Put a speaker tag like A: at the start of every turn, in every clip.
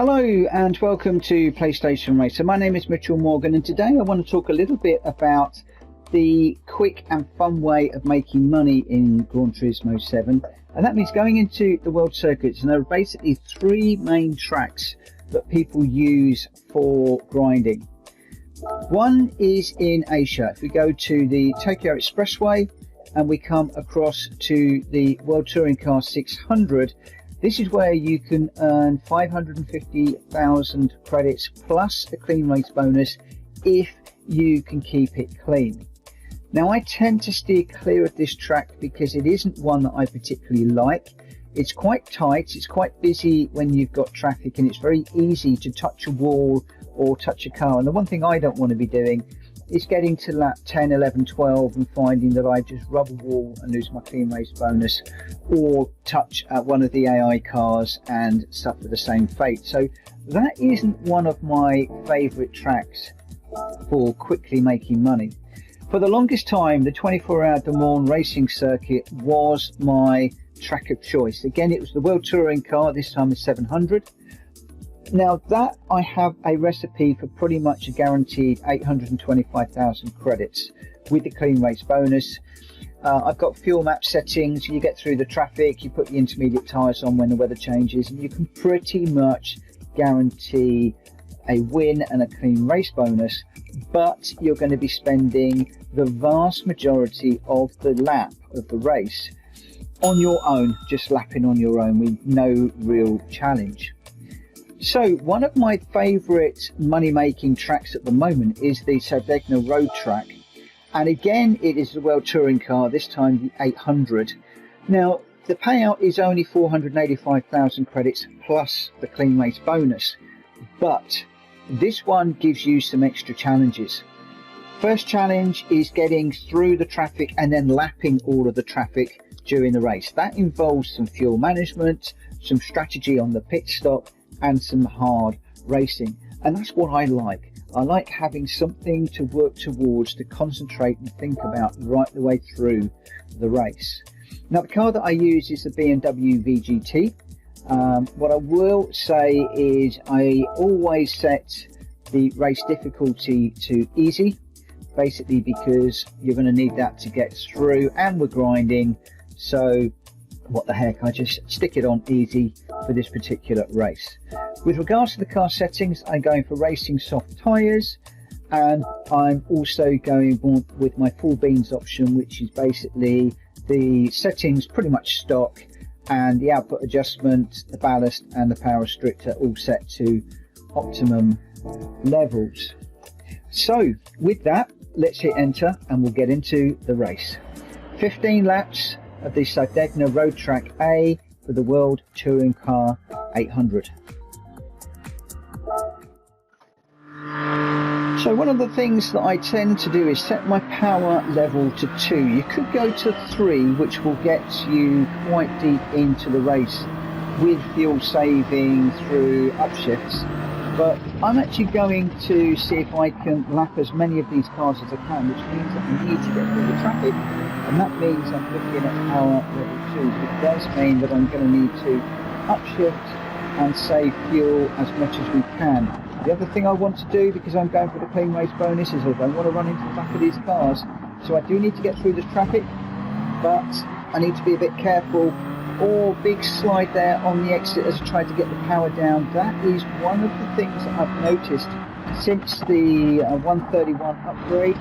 A: Hello and welcome to PlayStation Racer. My name is Mitchell Morgan and today I want to talk a little bit about the quick and fun way of making money in Gran Turismo 7, and that means going into the world circuits. And there are basically three main tracks that people use for grinding. One is in Asia. If we go to the Tokyo Expressway and we come across to the World Touring Car 600, this is where you can earn 550,000 credits plus a clean race bonus if you can keep it clean. Now, I tend to steer clear of this track because it isn't one that I particularly like. It's quite tight, it's quite busy when you've got traffic, and it's very easy to touch a wall or touch a car. And the one thing I don't want to be doing is getting to lap 10, 11, 12 and finding that I just rub a wall and lose my clean race bonus, or touch one of the AI cars and suffer the same fate. So that isn't one of my favourite tracks for quickly making money. For the longest time, the 24-hour Le Mans racing circuit was my track of choice. Again, it was the World Touring Car, this time is 700. Now that I have a recipe for pretty much a guaranteed 825,000 credits with the clean race bonus. I've got fuel map settings. You get through the traffic, you put the intermediate tyres on when the weather changes, and you can pretty much guarantee a win and a clean race bonus, but you're going to be spending the vast majority of the lap of the race on your own, just lapping on your own with no real challenge. So one of my favourite money-making tracks at the moment is the Sardegna road track, and again it is the World Touring Car, this time the 800. Now the payout is only 485,000 credits plus the clean race bonus, but this one gives you some extra challenges. First challenge is getting through the traffic and then lapping all of the traffic during the race. That involves some fuel management, some strategy on the pit stop, and some hard racing, and that's what I like. I like having something to work towards, to concentrate and think about right the way through the race. Now the car that I use is the BMWVGT. What I will say is I always set the race difficulty to easy, basically because you're going to need that to get through, and we're grinding, so what the heck, I just stick it on easy for this particular race. With regards to the car settings, I'm going for racing soft tyres, and I'm also going with my full beans option, which is basically the settings pretty much stock, and the output adjustment, the ballast and the power restrictor all set to optimum levels. So with that, let's hit enter and we'll get into the race. 15 laps of the Sardegna road track A for the World Touring Car 800. So one of the things that I tend to do is set my power level to 2. You could go to 3, which will get you quite deep into the race with fuel saving through upshifts, but I'm actually going to see if I can lap as many of these cars as I can, which means that I need to get through the traffic, and that means I'm looking at power level 2. It does mean that I'm going to need to upshift and save fuel as much as we can. The other thing I want to do, because I'm going for the clean race bonus, is I don't want to run into the back of these cars, so I do need to get through this traffic, but I need to be a bit careful. Or big slide there on the exit as I try to get the power down. That is one of the things that I've noticed since the 131 upgrade.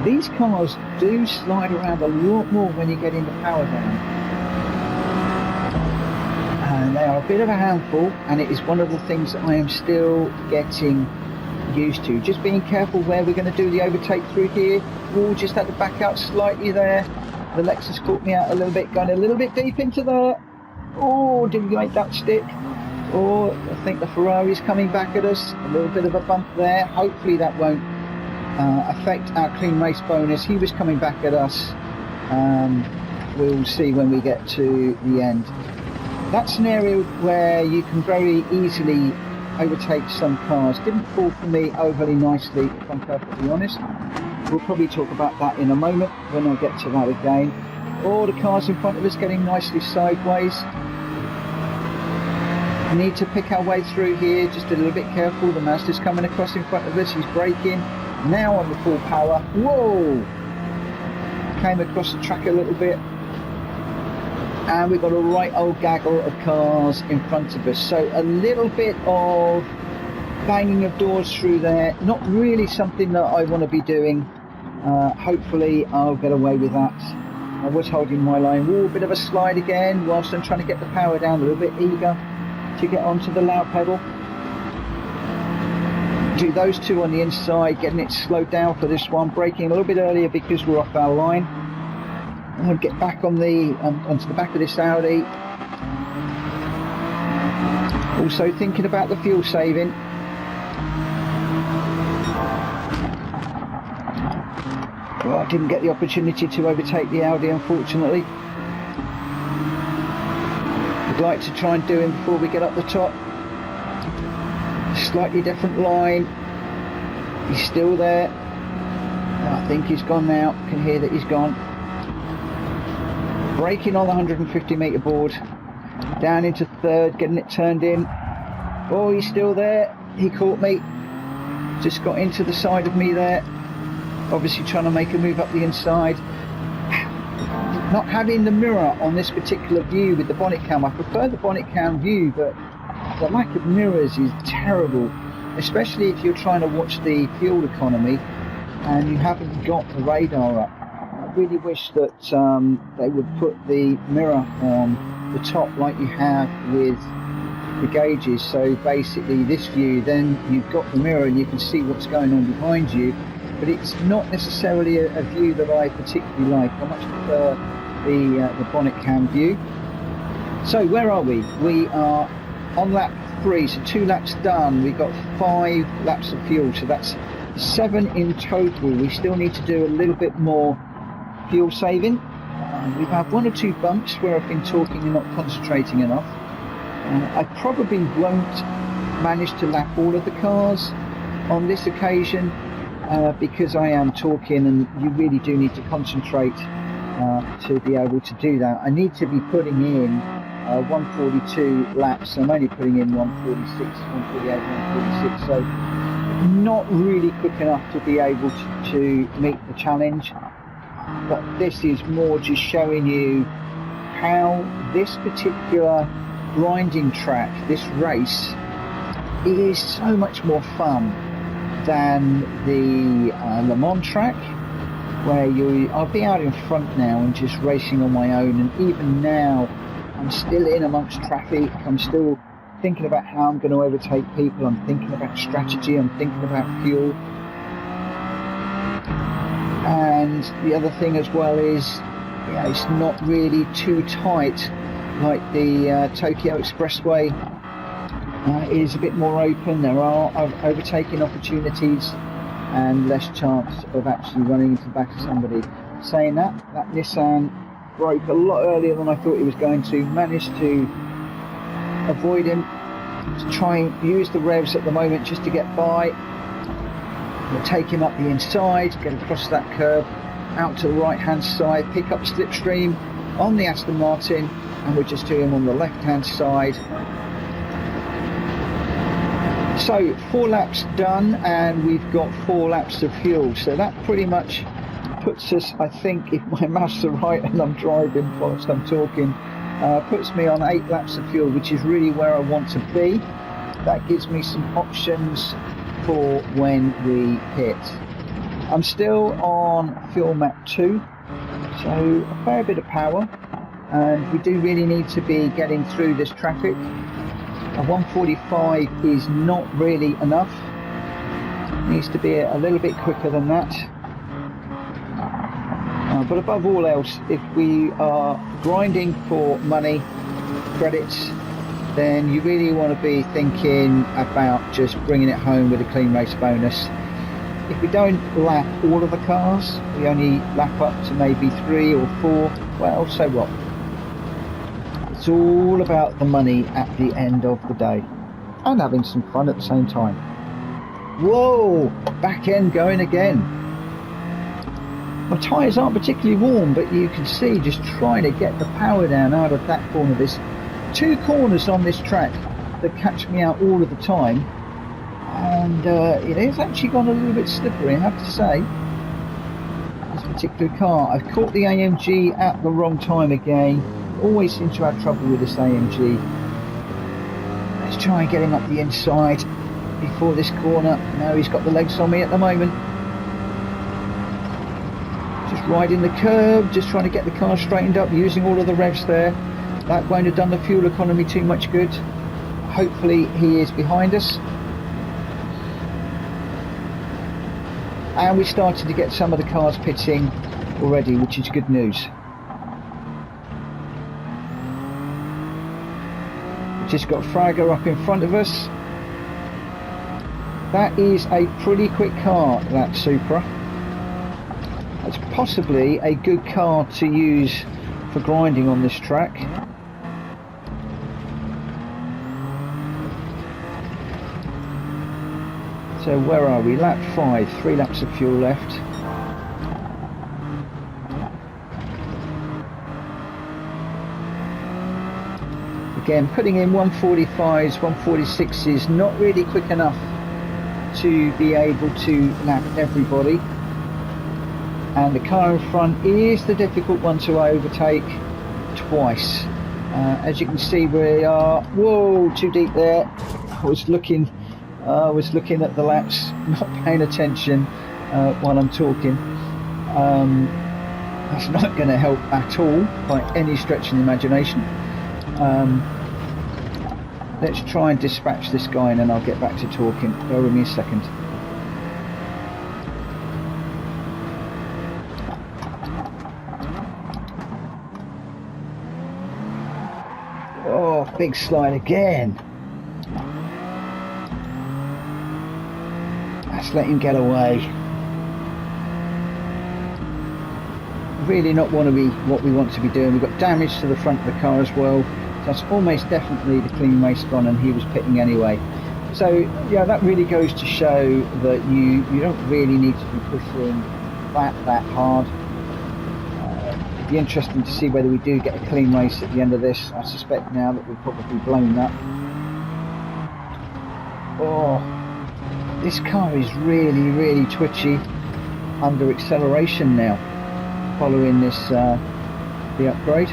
A: These cars do slide around a lot more when you get in the power down, and they are a bit of a handful, and it is one of the things that I am still getting used to. Just being careful where we're going to do the overtake through here. We'll just have to back out slightly there. The Lexus caught me out a little bit, going a little bit deep into there. Oh, did we make that stick? Oh, I think the Ferrari's coming back at us. A little bit of a bump there. Hopefully that won't affect our clean race bonus. He was coming back at us. We'll see when we get to the end. That's an area where you can very easily overtake some cars. Didn't fall for me overly nicely, if I'm perfectly honest. We'll probably talk about that in a moment when I get to that again. All the cars in front of us getting nicely sideways. We need to pick our way through here, just a little bit careful. The Mazda's coming across in front of us, he's braking. Now on the full power. Whoa! Came across the track a little bit. And we've got a right old gaggle of cars in front of us. So a little bit of banging of doors through there. Not really something that I want to be doing. Hopefully I'll get away with that. I was holding my line. Whoa, a bit of a slide again whilst I'm trying to get the power down, a little bit eager to get onto the loud pedal. Do those two on the inside, getting it slowed down for this one, braking a little bit earlier because we're off our line. I'll get back on the onto the back of this Audi. Also thinking about the fuel saving. Well, I didn't get the opportunity to overtake the Audi, unfortunately. I'd like to try and do him before we get up the top. Slightly different line. He's still there. I think he's gone now. Can hear that he's gone. Braking on the 150 metre board. Down into third, getting it turned in. Oh, he's still there. He caught me. Just got into the side of me there. Obviously trying to make a move up the inside. Not having the mirror on this particular view with the bonnet cam. I prefer the bonnet cam view, but the lack of mirrors is terrible, especially if you're trying to watch the fuel economy and you haven't got the radar up. I really wish that they would put the mirror on the top like you have with the gauges. So basically this view, then you've got the mirror and you can see what's going on behind you, but it's not necessarily a view that I particularly like. I much prefer the bonnet cam view. So where are we? We are on lap 3, so 2 laps done. We've got 5 laps of fuel, so that's 7 in total. We still need to do a little bit more fuel saving. We've had 1 or 2 bumps where I've been talking and not concentrating enough. I probably won't manage to lap all of the cars on this occasion because I am talking and you really do need to concentrate to be able to do that. I need to be putting in 142 laps. I'm only putting in 146, 148, 146, so not really quick enough to be able to meet the challenge. But this is more just showing you how this particular grinding track, this race, is so much more fun than the Le Mans track, where I'll be out in front now and just racing on my own, and even now I'm still in amongst traffic. I'm still thinking about how I'm going to overtake people. I'm thinking about strategy. I'm thinking about fuel. And the other thing as well is, it's not really too tight like the Tokyo Expressway. It is a bit more open. There are overtaking opportunities and less chance of actually running into the back of somebody. Saying that Nissan broke a lot earlier than I thought he was going to. Managed to avoid him, to try and use the revs at the moment just to get by. We'll take him up the inside, get across that curve, out to the right hand side, pick up slipstream on the Aston Martin, and we'll just do him on the left hand side. So 4 laps done and we've got 4 laps of fuel, so that pretty much puts us, I think, if my maths are right and I'm driving whilst I'm talking, puts me on 8 laps of fuel, which is really where I want to be. That gives me some options for when we hit. I'm still on fuel map 2, so a fair bit of power, and we do really need to be getting through this traffic. A 145 is not really enough. Needs to be a little bit quicker than that. But above all else, if we are grinding for money, credits, then you really want to be thinking about just bringing it home with a clean race bonus. If we don't lap all of the cars, we only lap up to maybe 3 or 4, well, so what? It's all about the money at the end of the day, and having some fun at the same time. Whoa, back end going again. My tyres aren't particularly warm, but you can see just trying to get the power down out of that corner. There's 2 corners on this track, that catch me out all of the time, and it has actually gone a little bit slippery, I have to say. This particular car, I've caught the AMG at the wrong time again. Always seem to have trouble with this AMG. Let's try and get him up the inside before this corner. No, he's got the legs on me at the moment. Just riding the curb, just trying to get the car straightened up, using all of the revs there. That won't have done the fuel economy too much good. Hopefully he is behind us. And we started to get some of the cars pitting already, which is good news. We've just got Fragger up in front of us. That is a pretty quick car, that Supra. That's possibly a good car to use for grinding on this track. So where are we? Lap 5, 3 laps of fuel left. Again, putting in 145s, 146s, not really quick enough to be able to lap everybody. And the car in front is the difficult one to overtake twice. As you can see, we are, whoa, too deep there. I was looking at the laps, not paying attention while I'm talking. That's not going to help at all by any stretch of the imagination. Let's try and dispatch this guy and then I'll get back to talking. Bear with me a second. Oh, big slide again. Let's let him get away. Really not want to be what we want to be doing. We've got damage to the front of the car as well. That's almost definitely the clean race gone, and he was pitting anyway. So yeah, that really goes to show that you don't really need to be pushing that hard. It'd be interesting to see whether we do get a clean race at the end of this. I suspect now that we've probably blown that. Oh, this car is really twitchy under acceleration now, following this the upgrade.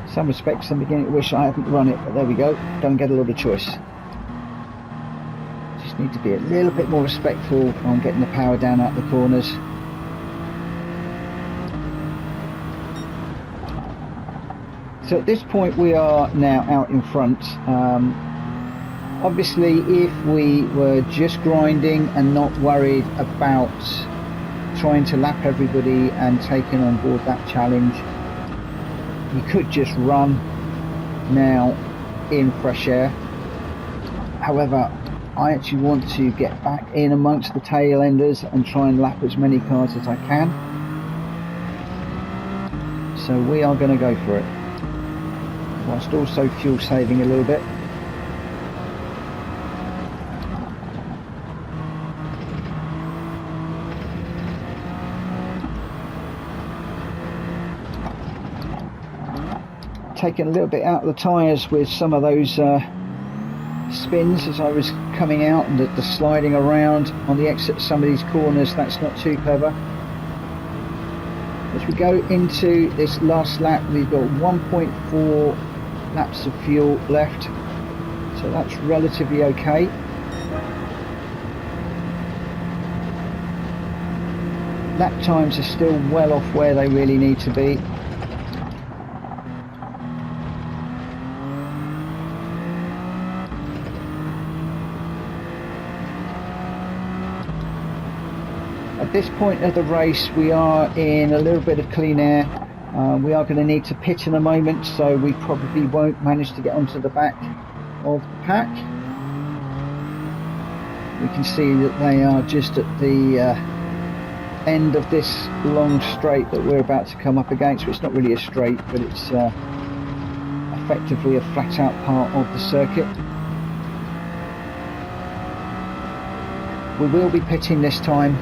A: In some respects I'm beginning to wish I hadn't run it, but there we go, don't get a lot of choice. Just need to be a little bit more respectful on getting the power down out the corners. So at this point we are now out in front. Obviously if we were just grinding and not worried about trying to lap everybody and taking on board that challenge, you could just run now in fresh air. However, I actually want to get back in amongst the tail enders and try and lap as many cars as I can. So we are going to go for it, whilst also fuel saving a little bit. Taking a little bit out of the tyres with some of those spins as I was coming out, and the sliding around on the exit of some of these corners. That's not too clever. As we go into this last lap, we've got 1.4 laps of fuel left, so that's relatively okay. Lap times are still well off where they really need to be. At this point of the race we are in a little bit of clean air. We are going to need to pit in a moment, so we probably won't manage to get onto the back of the pack. We can see that they are just at the end of this long straight that we're about to come up against. It's not really a straight, but it's effectively a flat out part of the circuit. We will be pitting this time.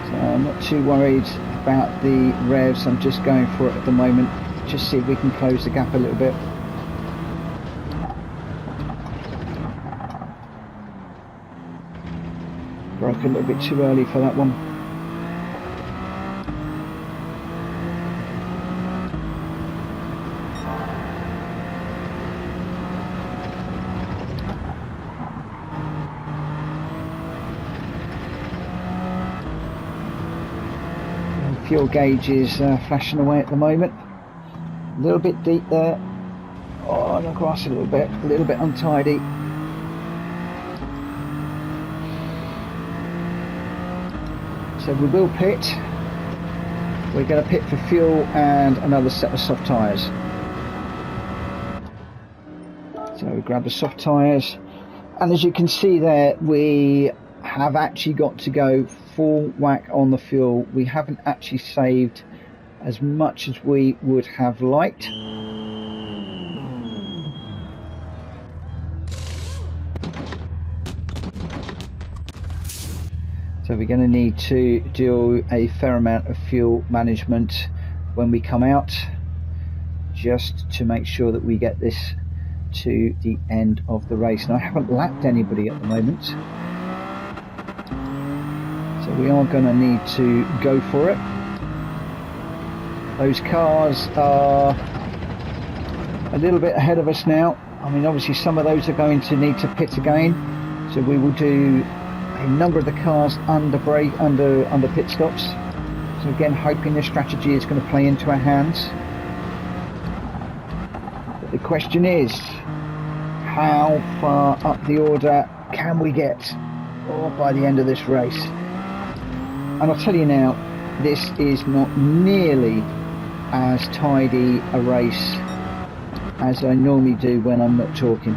A: I'm not too worried about the revs. I'm just going for it at the moment, just see if we can close the gap a little bit. broke a little bit too early for that one. Fuel gauge is flashing away at the moment. A little bit deep there. Oh, on the grass a little bit untidy. So we will pit. We're going to pit for fuel and another set of soft tyres. So we grab the soft tyres, and as you can see there, we have actually got to go full whack on the fuel. We haven't actually saved as much as we would have liked. So we're going to need to do a fair amount of fuel management when we come out, just to make sure that we get this to the end of the race. And I haven't lapped anybody at the moment, so we are going to need to go for it. Those cars are a little bit ahead of us now. I mean, obviously some of those are going to need to pit again, so we will do a number of the cars under pit stops. So again, hoping this strategy is going to play into our hands. But the question is, how far up the order can we get by the end of this race? And I'll tell you now, this is not nearly as tidy a race as I normally do when I'm not talking.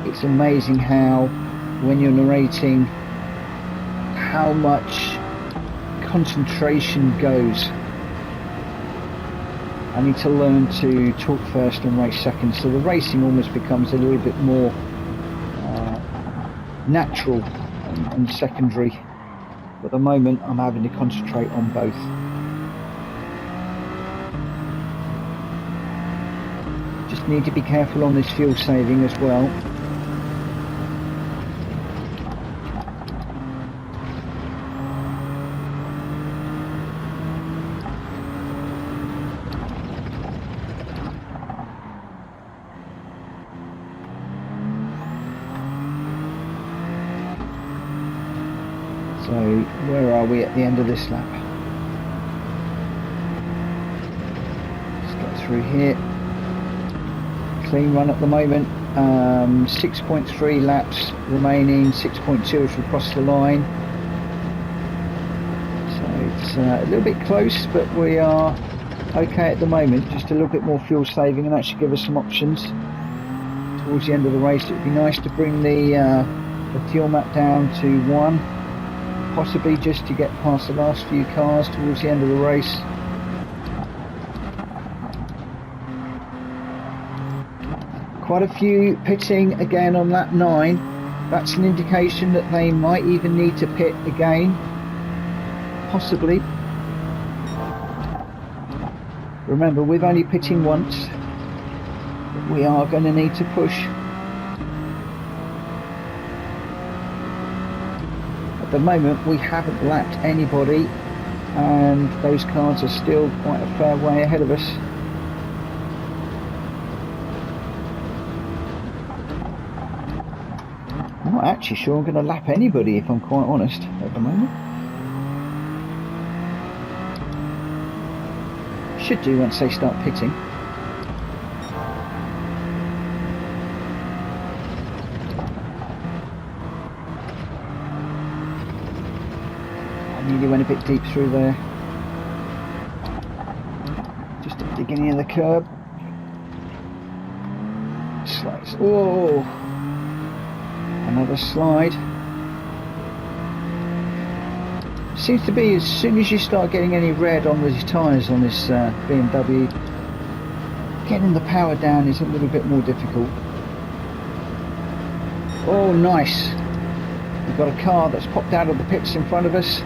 A: It's amazing how, when you're narrating, how much concentration goes. I need to learn to talk first and race second, so the racing almost becomes a little bit more natural and secondary. But at the moment I'm having to concentrate on both. Just need to be careful on this fuel saving as well. So where are we at the end of this lap? Let's get through here. Clean run at the moment. 6.3 laps remaining, 6.2 as we cross the line. So it's a little bit close, but we are okay at the moment. Just a little bit more fuel saving, and that should give us some options towards the end of the race. It would be nice to bring the fuel map down to 1, possibly just to get past the last few cars towards the end of the race. Quite a few pitting again on lap 9. That's an indication that they might even need to pit again, possibly. Remember, we're only pitting once, but we are going to need to push. At the moment we haven't lapped anybody, and those cars are still quite a fair way ahead of us. I'm not actually sure I'm going to lap anybody, if I'm quite honest, at the moment. Should do once they start pitting. I nearly went a bit deep through there. Just at the beginning of the curb. Slides. Oh! Another slide. Seems to be as soon as you start getting any red on these tyres on this BMW, getting the power down is a little bit more difficult. Oh, nice. We've got a car that's popped out of the pits in front of us.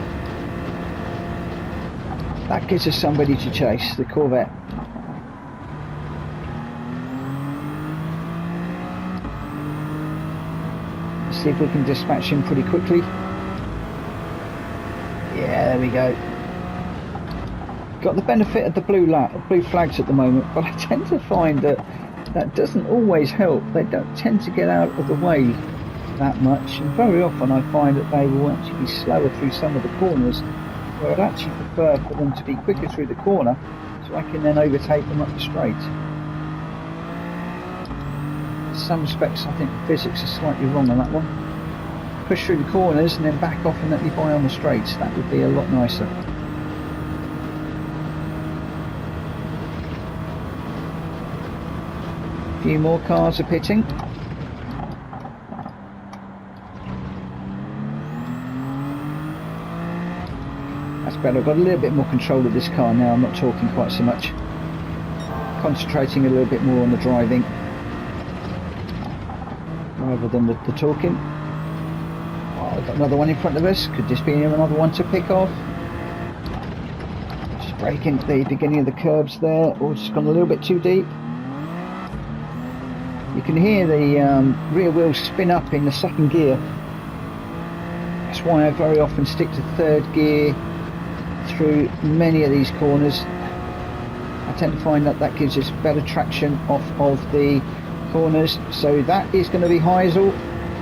A: That gives us somebody to chase, the Corvette. See if we can dispatch him pretty quickly. Yeah, there we go. Got the benefit of the blue flags at the moment, but I tend to find that that doesn't always help. They don't tend to get out of the way that much, and very often I find that they will actually be slower through some of the corners, where I'd actually prefer for them to be quicker through the corner so I can then overtake them up the straight. In some respects I think the physics are slightly wrong on that one. Push through the corners and then back off and let me by on the straights. That would be a lot nicer. A few more cars are pitting. That's better. I've got a little bit more control of this car now. I'm not talking quite so much. Concentrating a little bit more on the driving rather than the talking. Oh, I've got another one in front of us. Could this be another one to pick off? Just braking at the beginning of the curbs there. Oh, just gone a little bit too deep. You can hear the rear wheels spin up in the second gear. That's why I very often stick to third gear through many of these corners. I tend to find that that gives us better traction off of the corners. So that is going to be Heisel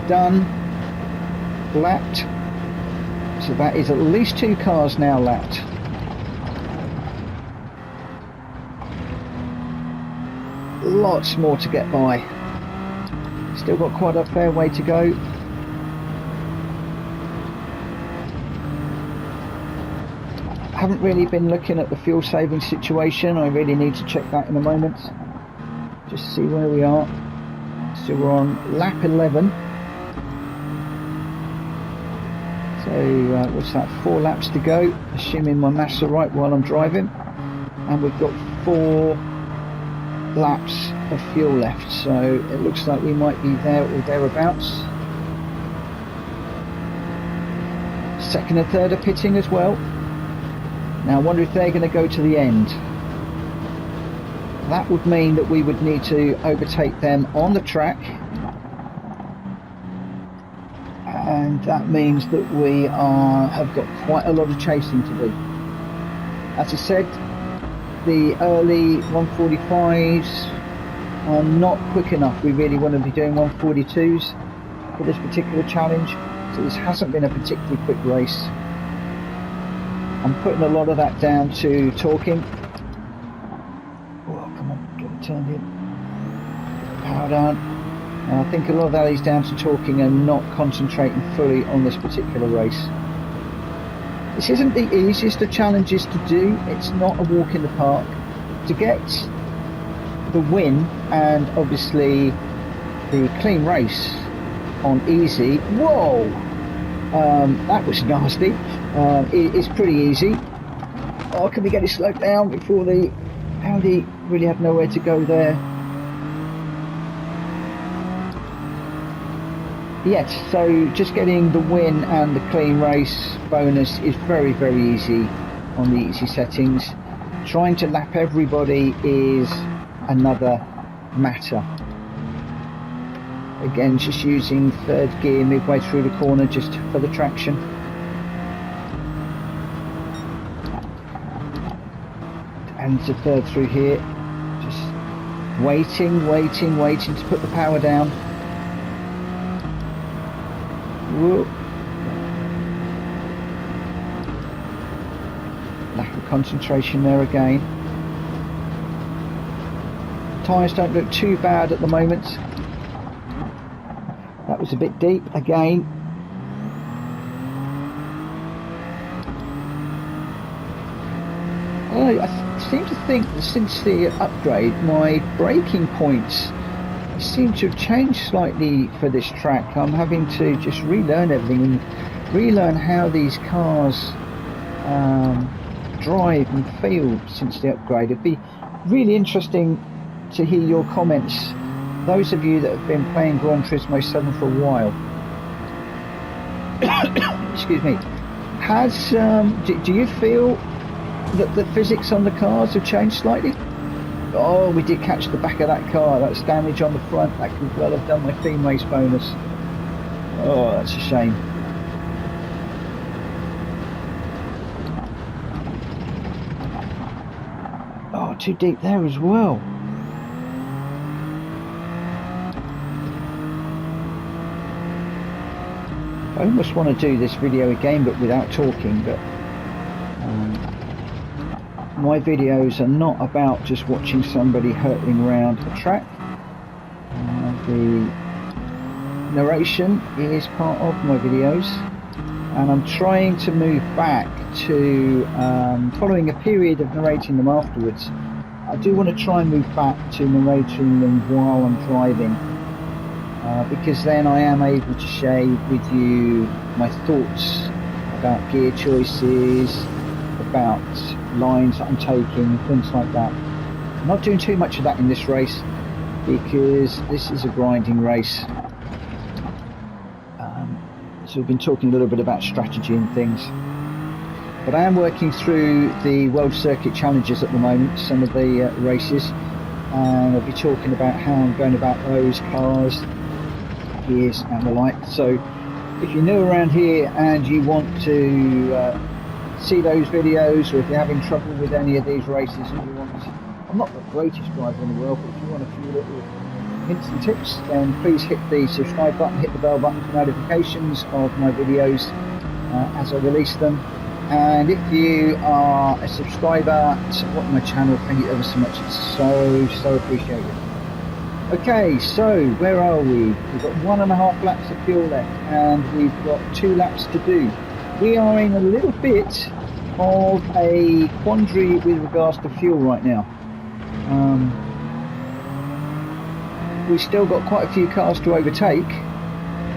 A: done, lapped. So that is at least 2 cars now lapped. Lots more to get by. Still got quite a fair way to go. Haven't really been looking at the fuel saving situation. I really need to check that in a moment. Just to see where we are. So we're on lap 11. So what's that? 4 laps to go, assuming my maths are right while I'm driving. And we've got 4 laps of fuel left. So it looks like we might be there or thereabouts. Second and third are pitting as well. Now I wonder if they're going to go to the end. That would mean that we would need to overtake them on the track, and that means that we have got quite a lot of chasing to do. As I said, the early 145s are not quick enough. We really want to be doing 142s for this particular challenge, so this hasn't been a particularly quick race. I'm putting a lot of that down to talking. Oh, come on, get it turned in. Power down. And I think a lot of that is down to talking and not concentrating fully on this particular race. This isn't the easiest of challenges to do. It's not a walk in the park. To get the win and obviously the clean race on easy. Whoa! That was nasty. It's pretty easy. Oh, can we get it slowed down before the Audi really had nowhere to go there? Yes, so just getting the win and the clean race bonus is very, very easy on the easy settings. Trying to lap everybody is another matter. Again, just using third gear midway through the corner just for the traction. And the third through here. Just waiting to put the power down. Whoa. Lack of concentration there again. Tyres don't look too bad at the moment. That was a bit deep again. I seem to think that since the upgrade, my braking points seem to have changed slightly for this track. I'm having to just relearn everything and relearn how these cars drive and feel since the upgrade. It'd be really interesting to hear your comments, those of you that have been playing Gran Turismo 7 for a while. Excuse me. Do you feel that the physics on the cars have changed slightly? Oh, we did catch the back of that car. That's damage on the front. That could well have done my theme race bonus. Oh, that's a shame. Oh, too deep there as well. I almost want to do this video again, but without talking. But my videos are not about just watching somebody hurtling around a track. The narration is part of my videos, and I'm trying to move back to following a period of narrating them afterwards. I do want to try and move back to narrating them while I'm driving, because then I am able to share with you my thoughts about gear choices, about lines that I'm taking, things like that. I'm not doing too much of that in this race because this is a grinding race. So we've been talking a little bit about strategy and things, but I am working through the World Circuit Challenges at the moment, some of the races, and I'll be talking about how I'm going about those cars, gears and the like. So if you're new around here and you want to see those videos, or if you're having trouble with any of these races and you want, I'm not the greatest driver in the world, but if you want a few little hints and tips, then please hit the subscribe button, hit the bell button for notifications of my videos as I release them. And if you are a subscriber, support my channel, thank you ever so much, it's so appreciated. Okay, so where are we? We've got 1.5 laps of fuel left, and we've got 2 laps to do. We are in a little bit of a quandary with regards to fuel right now. We've still got quite a few cars to overtake,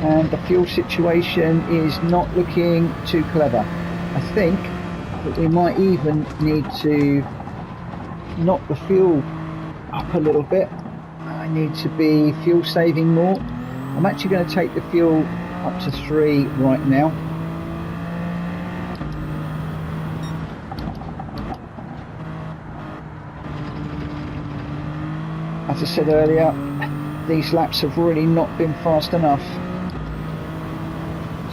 A: and the fuel situation is not looking too clever. I think that we might even need to knock the fuel up a little bit. I need to be fuel saving more. I'm actually going to take the fuel up to 3 right now. As I said earlier, these laps have really not been fast enough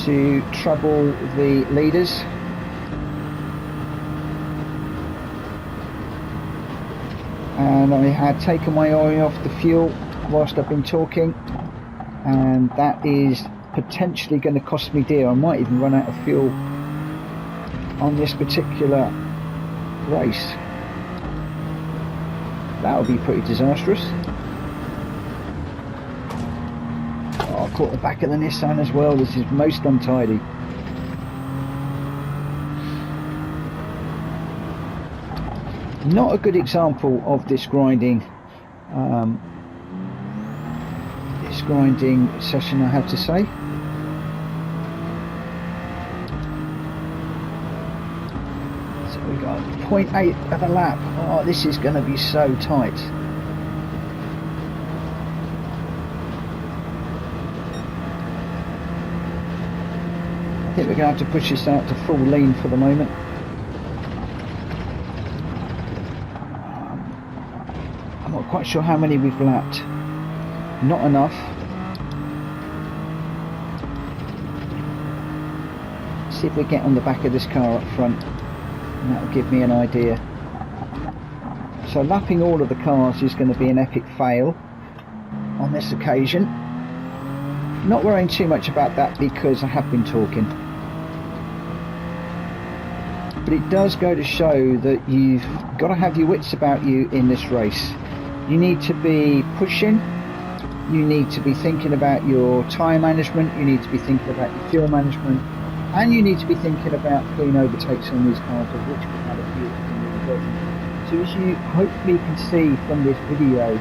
A: to trouble the leaders. And I had taken my eye off the fuel whilst I've been talking, and that is potentially going to cost me dear. I might even run out of fuel on this particular race. That would be pretty disastrous. Oh, I caught the back of the Nissan as well. This is most untidy. Not a good example of this grinding session, I have to say. So we got 0.8 of a lap. Oh, this is going to be so tight. I think we're going to have to push this out to full lean for the moment. I'm not quite sure how many we've lapped. Not enough. Let's see if we get on the back of this car up front, and that will give me an idea. So lapping all of the cars is going to be an epic fail on this occasion. Not worrying too much about that because I have been talking. But it does go to show that you've got to have your wits about you in this race. You need to be pushing, you need to be thinking about your tyre management, you need to be thinking about your fuel management, and you need to be thinking about clean overtakes on these cars, of which we had a few in the version. So as you hopefully can see from this video,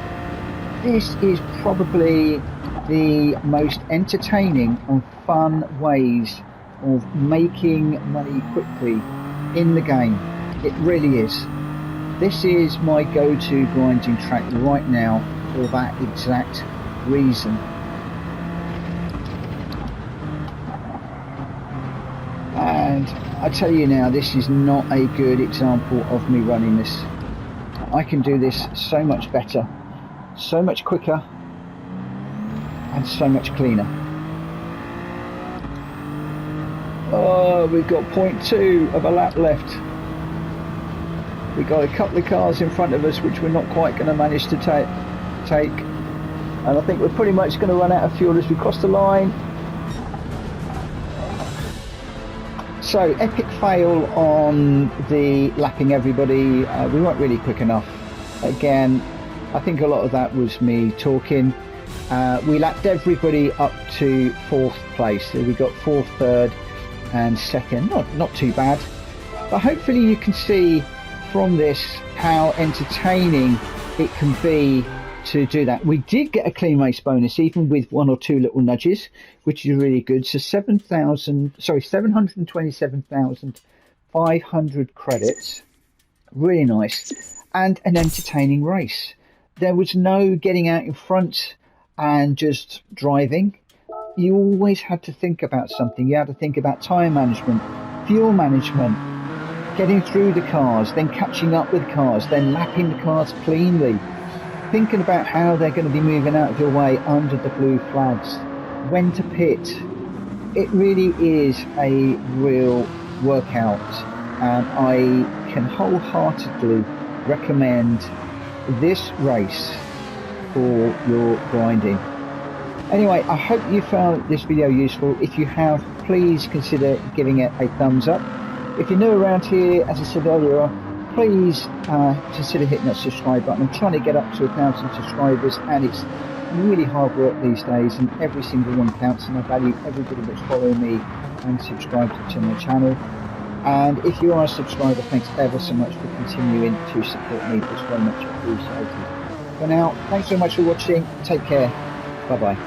A: this is probably the most entertaining and fun ways of making money quickly in the game. It really is. This is my go-to grinding track right now for that exact reason. And I tell you now, this is not a good example of me running this. I can do this so much better, so much quicker, and so much cleaner. Oh, we've got 0.2 of a lap left. We've got a couple of cars in front of us which we're not quite going to manage to take. And I think we're pretty much going to run out of fuel as we cross the line. So, epic fail on the lapping everybody. We weren't really quick enough. Again, I think a lot of that was me talking. We lapped everybody up to 4th place. So we got 4th, 3rd and 2nd. Not too bad. But hopefully you can see from this how entertaining it can be to do that. We did get a clean race bonus, even with 1 or 2 little nudges, which is really good. So 727,500 credits. Really nice. And an entertaining race. There was no getting out in front and just driving. You always had to think about something. You had to think about tyre management, fuel management, getting through the cars, then catching up with cars, then lapping the cars cleanly, thinking about how they're going to be moving out of your way under the blue flags, when to pit. It really is a real workout, and I can wholeheartedly recommend this race for your grinding. Anyway, I hope you found this video useful. If you have, please consider giving it a thumbs up. If you're new around here, as I said earlier, please consider hitting that subscribe button. I'm trying to get up to 1,000 subscribers, and it's really hard work these days, and every single one counts, and I value everybody that's following me and subscribed to my channel. And if you are a subscriber, thanks ever so much for continuing to support me. It's very much appreciated. For now, thanks so much for watching. Take care. Bye bye.